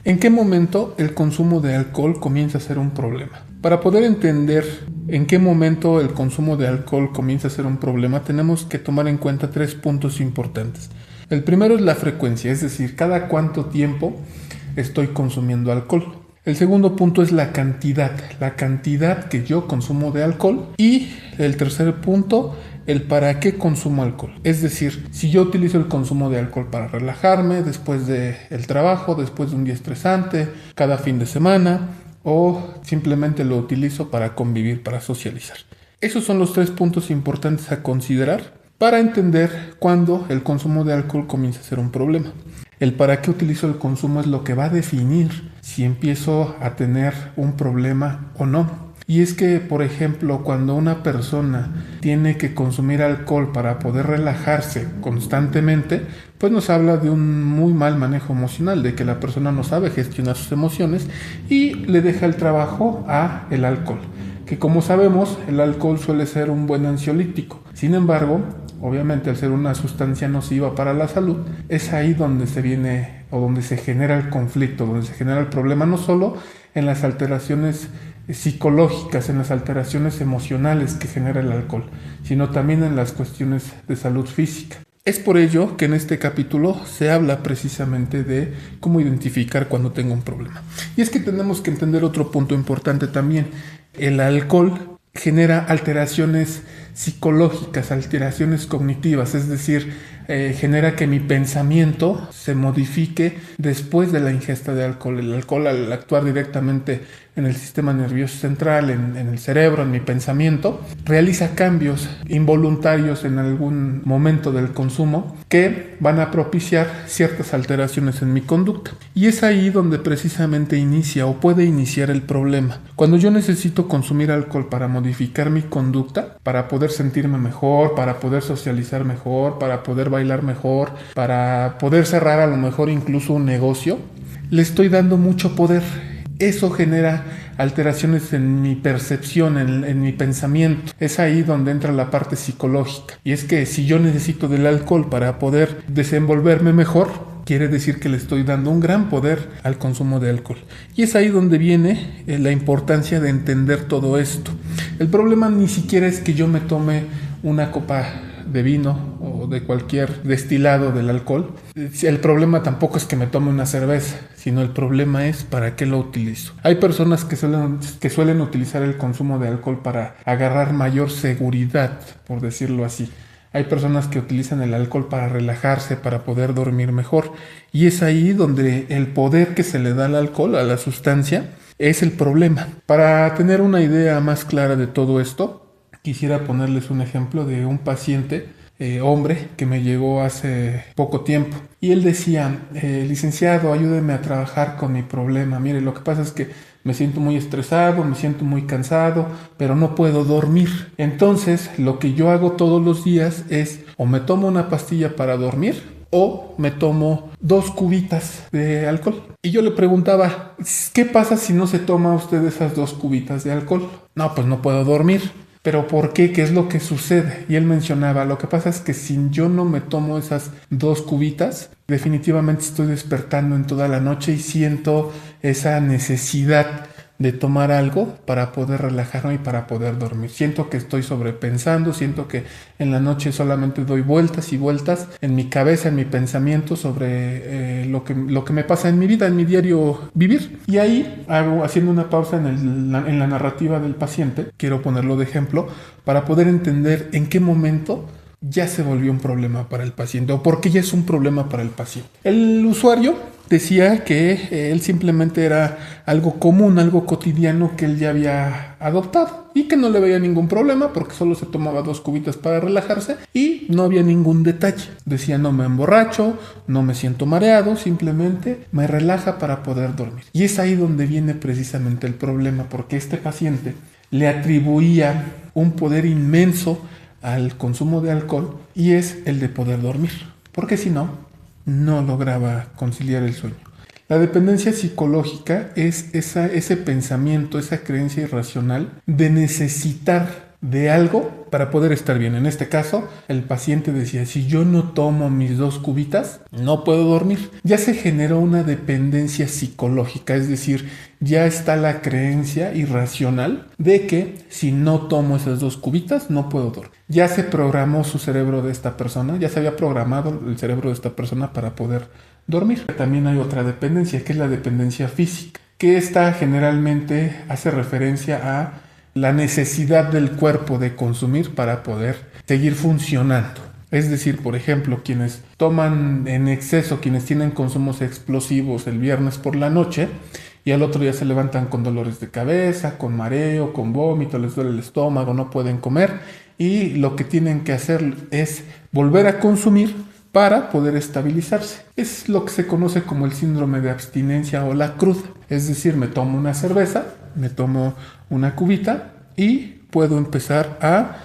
¿En qué momento el consumo de alcohol comienza a ser un problema? Para poder entender en qué momento el consumo de alcohol comienza a ser un problema, tenemos que tomar en cuenta 3 puntos importantes. El primero es la frecuencia, es decir, cada cuánto tiempo estoy consumiendo alcohol. El segundo punto es la cantidad que yo consumo de alcohol. Y el tercer punto, el para qué consumo alcohol. Es decir, si yo utilizo el consumo de alcohol para relajarme después del trabajo, después de un día estresante, cada fin de semana, o simplemente lo utilizo para convivir, para socializar. Esos son los 3 puntos importantes a considerar para entender cuándo el consumo de alcohol comienza a ser un problema. El para qué utilizo el consumo es lo que va a definir si empiezo a tener un problema o no. Y es que, por ejemplo, cuando una persona tiene que consumir alcohol para poder relajarse constantemente, pues nos habla de un muy mal manejo emocional, de que la persona no sabe gestionar sus emociones y le deja el trabajo a el alcohol. Que como sabemos, el alcohol suele ser un buen ansiolítico. Sin embargo, obviamente al ser una sustancia nociva para la salud, es ahí donde se viene o donde se genera el conflicto, donde se genera el problema, no solo en las alteraciones psicológicas, en las alteraciones emocionales que genera el alcohol, sino también en las cuestiones de salud física. Es por ello que en este capítulo se habla precisamente de cómo identificar cuando tengo un problema. Y es que tenemos que entender otro punto importante también. El alcohol genera alteraciones psicológicas, alteraciones cognitivas, es decir, genera que mi pensamiento se modifique después de la ingesta de alcohol. El alcohol, al actuar directamente en el sistema nervioso central, en el cerebro, en mi pensamiento, realiza cambios involuntarios en algún momento del consumo que van a propiciar ciertas alteraciones en mi conducta. Y es ahí donde precisamente inicia o puede iniciar el problema. Cuando yo necesito consumir alcohol para modificar mi conducta, para poder sentirme mejor, para poder socializar mejor, para poder bailar mejor, para poder cerrar a lo mejor incluso un negocio, le estoy dando mucho poder. Eso genera alteraciones en mi percepción, en mi pensamiento. Es ahí donde entra la parte psicológica. Y es que si yo necesito del alcohol para poder desenvolverme mejor, quiere decir que le estoy dando un gran poder al consumo de alcohol. Y es ahí donde viene la importancia de entender todo esto. El problema ni siquiera es que yo me tome una copa de vino o de cualquier destilado del alcohol. El problema tampoco es que me tome una cerveza, sino el problema es para qué lo utilizo. Hay personas que suelen utilizar el consumo de alcohol para agarrar mayor seguridad, por decirlo así. Hay personas que utilizan el alcohol para relajarse, para poder dormir mejor. Y es ahí donde el poder que se le da al alcohol, a la sustancia, es el problema. Para tener una idea más clara de todo esto, quisiera ponerles un ejemplo de un paciente, hombre, que me llegó hace poco tiempo. Y él decía, licenciado, ayúdeme a trabajar con mi problema. Mire, lo que pasa es que me siento muy estresado, me siento muy cansado, pero no puedo dormir. Entonces, lo que yo hago todos los días es o me tomo una pastilla para dormir o me tomo 2 cubitas de alcohol. Y yo le preguntaba, ¿qué pasa si no se toma usted esas 2 cubitas de alcohol? No, pues no puedo dormir. ¿Pero por qué? ¿Qué es lo que sucede? Y él mencionaba, lo que pasa es que si yo no me tomo esas 2 cubitas, definitivamente estoy despertando en toda la noche y siento esa necesidad de tomar algo para poder relajarme y para poder dormir. Siento que estoy sobrepensando, siento que en la noche solamente doy vueltas y vueltas en mi cabeza, en mi pensamiento sobre lo que me pasa en mi vida, en mi diario vivir. Y ahí haciendo una pausa en la narrativa del paciente, quiero ponerlo de ejemplo para poder entender en qué momento ya se volvió un problema para el paciente o por qué ya es un problema para el paciente. El usuario decía que él simplemente era algo común, algo cotidiano que él ya había adoptado y que no le veía ningún problema porque solo se tomaba 2 cubitas para relajarse y no había ningún detalle. Decía, no me emborracho, no me siento mareado, simplemente me relaja para poder dormir. Y es ahí donde viene precisamente el problema, porque este paciente le atribuía un poder inmenso al consumo de alcohol y es el de poder dormir, porque si no lograba conciliar el sueño. La dependencia psicológica es ese pensamiento, esa creencia irracional de necesitar de algo para poder estar bien. En este caso, el paciente decía, si yo no tomo mis 2 cubitas, no puedo dormir. Ya se generó una dependencia psicológica, es decir, ya está la creencia irracional de que si no tomo esas 2 cubitas, no puedo dormir. Ya se programó su cerebro de esta persona, ya se había programado el cerebro de esta persona para poder dormir. También hay otra dependencia, que es la dependencia física, que esta generalmente hace referencia a la necesidad del cuerpo de consumir para poder seguir funcionando. Es decir, por ejemplo, quienes toman en exceso, quienes tienen consumos explosivos el viernes por la noche y al otro día se levantan con dolores de cabeza, con mareo, con vómito, les duele el estómago, no pueden comer y lo que tienen que hacer es volver a consumir para poder estabilizarse. Es lo que se conoce como el síndrome de abstinencia o la cruda. Es decir, me tomo una cerveza, me tomo una cubita y puedo empezar a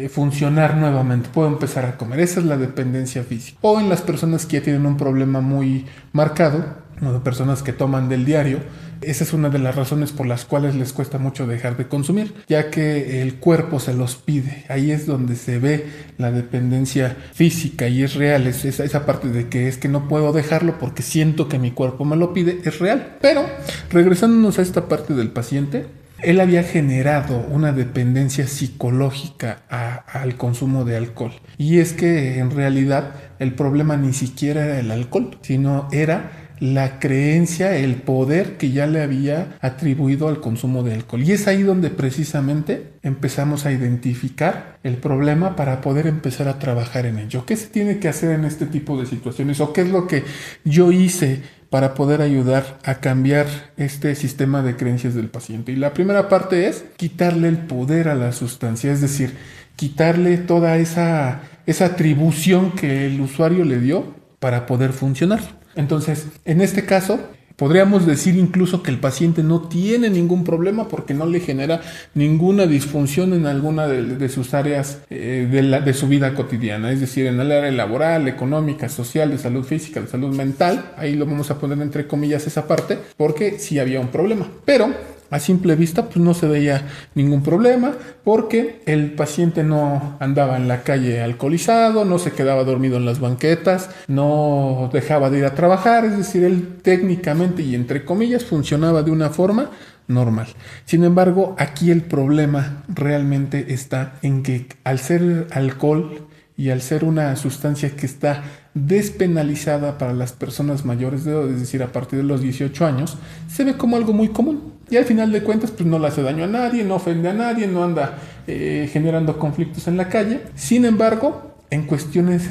funcionar nuevamente, puedo empezar a comer. Esa es la dependencia física. O en las personas que ya tienen un problema muy marcado, o personas que toman del diario, esa es una de las razones por las cuales les cuesta mucho dejar de consumir, ya que el cuerpo se los pide. Ahí es donde se ve la dependencia física y es real. Esa parte de que es que no puedo dejarlo porque siento que mi cuerpo me lo pide, es real. Pero regresándonos a esta parte del paciente, él había generado una dependencia psicológica al consumo de alcohol. Y es que en realidad el problema ni siquiera era el alcohol, sino era la creencia, el poder que ya le había atribuido al consumo de alcohol. Y es ahí donde precisamente empezamos a identificar el problema para poder empezar a trabajar en ello. ¿Qué se tiene que hacer en este tipo de situaciones? ¿O qué es lo que yo hice para poder ayudar a cambiar este sistema de creencias del paciente? Y la primera parte es quitarle el poder a la sustancia, es decir, quitarle toda esa atribución que el usuario le dio para poder funcionar. Entonces, en este caso, podríamos decir incluso que el paciente no tiene ningún problema porque no le genera ninguna disfunción en alguna de sus áreas de su vida cotidiana, es decir, en el área laboral, económica, social, de salud física, de salud mental. Ahí lo vamos a poner entre comillas esa parte porque sí había un problema, pero a simple vista pues no se veía ningún problema porque el paciente no andaba en la calle alcoholizado, no se quedaba dormido en las banquetas, no dejaba de ir a trabajar, es decir, él técnicamente y entre comillas funcionaba de una forma normal. Sin embargo, aquí el problema realmente está en que al ser alcohol y al ser una sustancia que está despenalizada para las personas mayores de edad, es decir, a partir de los 18 años, se ve como algo muy común. Y al final de cuentas, pues no le hace daño a nadie, no ofende a nadie, no anda generando conflictos en la calle. Sin embargo, en cuestiones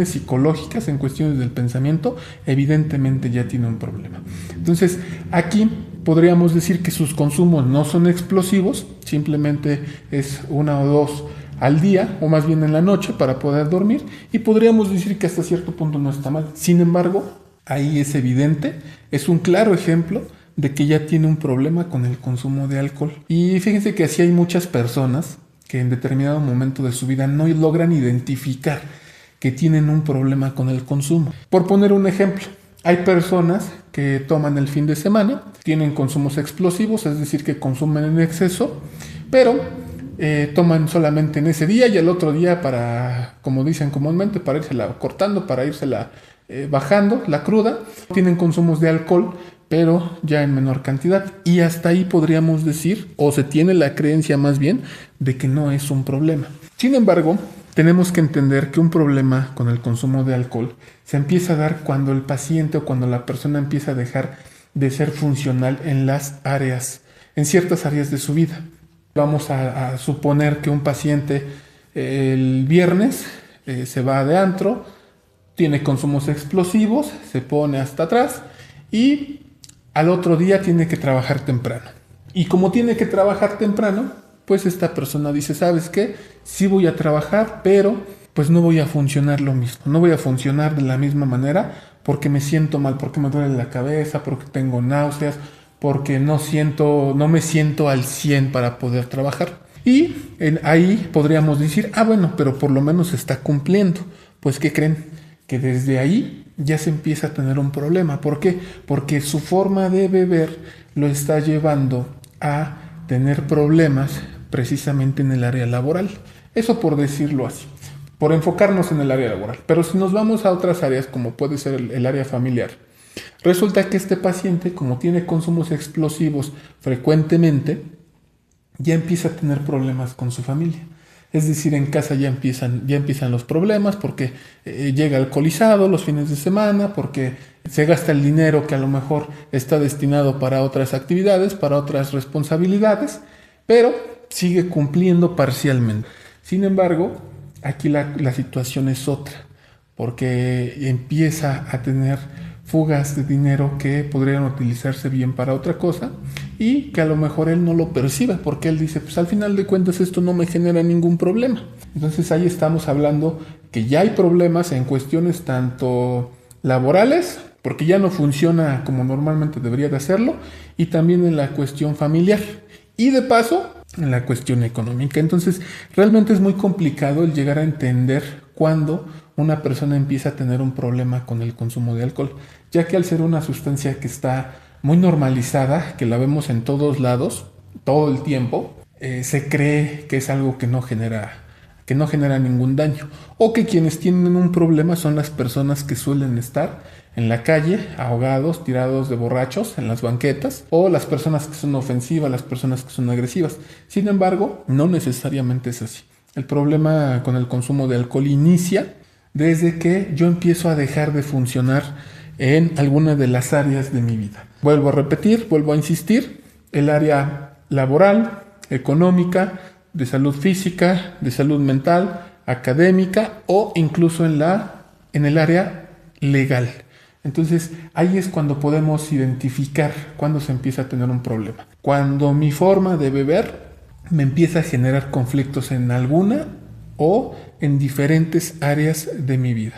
psicológicas, en cuestiones del pensamiento, evidentemente ya tiene un problema. Entonces, aquí podríamos decir que sus consumos no son explosivos, simplemente es 1 o 2 al día, o más bien en la noche, para poder dormir, y podríamos decir que hasta cierto punto no está mal. Sin embargo, ahí es evidente, es un claro ejemplo de que ya tiene un problema con el consumo de alcohol. Y fíjense que así hay muchas personas que en determinado momento de su vida no logran identificar que tienen un problema con el consumo. Por poner un ejemplo, hay personas que toman el fin de semana, tienen consumos explosivos, es decir, que consumen en exceso, pero toman solamente en ese día y al otro día para, como dicen comúnmente, para írsela cortando, para írsela bajando la cruda. Tienen consumos de alcohol, pero ya en menor cantidad. Y hasta ahí podríamos decir, o se tiene la creencia más bien, de que no es un problema. Sin embargo, tenemos que entender que un problema con el consumo de alcohol se empieza a dar cuando el paciente o cuando la persona empieza a dejar de ser funcional en ciertas áreas de su vida. Vamos a suponer que un paciente el viernes se va de antro, tiene consumos explosivos, se pone hasta atrás y al otro día tiene que trabajar temprano. Y como tiene que trabajar temprano, pues esta persona dice, ¿sabes qué? Sí voy a trabajar, pero pues no voy a funcionar lo mismo. No voy a funcionar de la misma manera porque me siento mal, porque me duele la cabeza, porque tengo náuseas, porque no me siento al 100 para poder trabajar. Y ahí podríamos decir, bueno, pero por lo menos está cumpliendo. Pues, ¿qué creen? Que desde ahí ya se empieza a tener un problema. ¿Por qué? Porque su forma de beber lo está llevando a tener problemas precisamente en el área laboral. Eso por decirlo así, por enfocarnos en el área laboral. Pero si nos vamos a otras áreas, como puede ser el área familiar, resulta que este paciente, como tiene consumos explosivos frecuentemente, ya empieza a tener problemas con su familia. Es decir, en casa ya empiezan los problemas porque llega alcoholizado los fines de semana, porque se gasta el dinero que a lo mejor está destinado para otras actividades, para otras responsabilidades, pero sigue cumpliendo parcialmente. Sin embargo, aquí la situación es otra, porque empieza a tener fugas de dinero que podrían utilizarse bien para otra cosa y que a lo mejor él no lo percibe porque él dice, pues al final de cuentas esto no me genera ningún problema. Entonces ahí estamos hablando que ya hay problemas en cuestiones tanto laborales, porque ya no funciona como normalmente debería de hacerlo, y también en la cuestión familiar y de paso en la cuestión económica. Entonces realmente es muy complicado el llegar a entender cuándo una persona empieza a tener un problema con el consumo de alcohol, ya que al ser una sustancia que está muy normalizada, que la vemos en todos lados, todo el tiempo, se cree que es algo que no genera ningún daño, o que quienes tienen un problema son las personas que suelen estar en la calle, ahogados, tirados de borrachos en las banquetas, o las personas que son ofensivas, las personas que son agresivas. Sin embargo, no necesariamente es así. El problema con el consumo de alcohol inicia desde que yo empiezo a dejar de funcionar en alguna de las áreas de mi vida. Vuelvo a repetir, vuelvo a insistir, el área laboral, económica, de salud física, de salud mental, académica o incluso en el área legal. Entonces ahí es cuando podemos identificar cuándo se empieza a tener un problema. Cuando mi forma de beber me empieza a generar conflictos en alguna o en diferentes áreas de mi vida.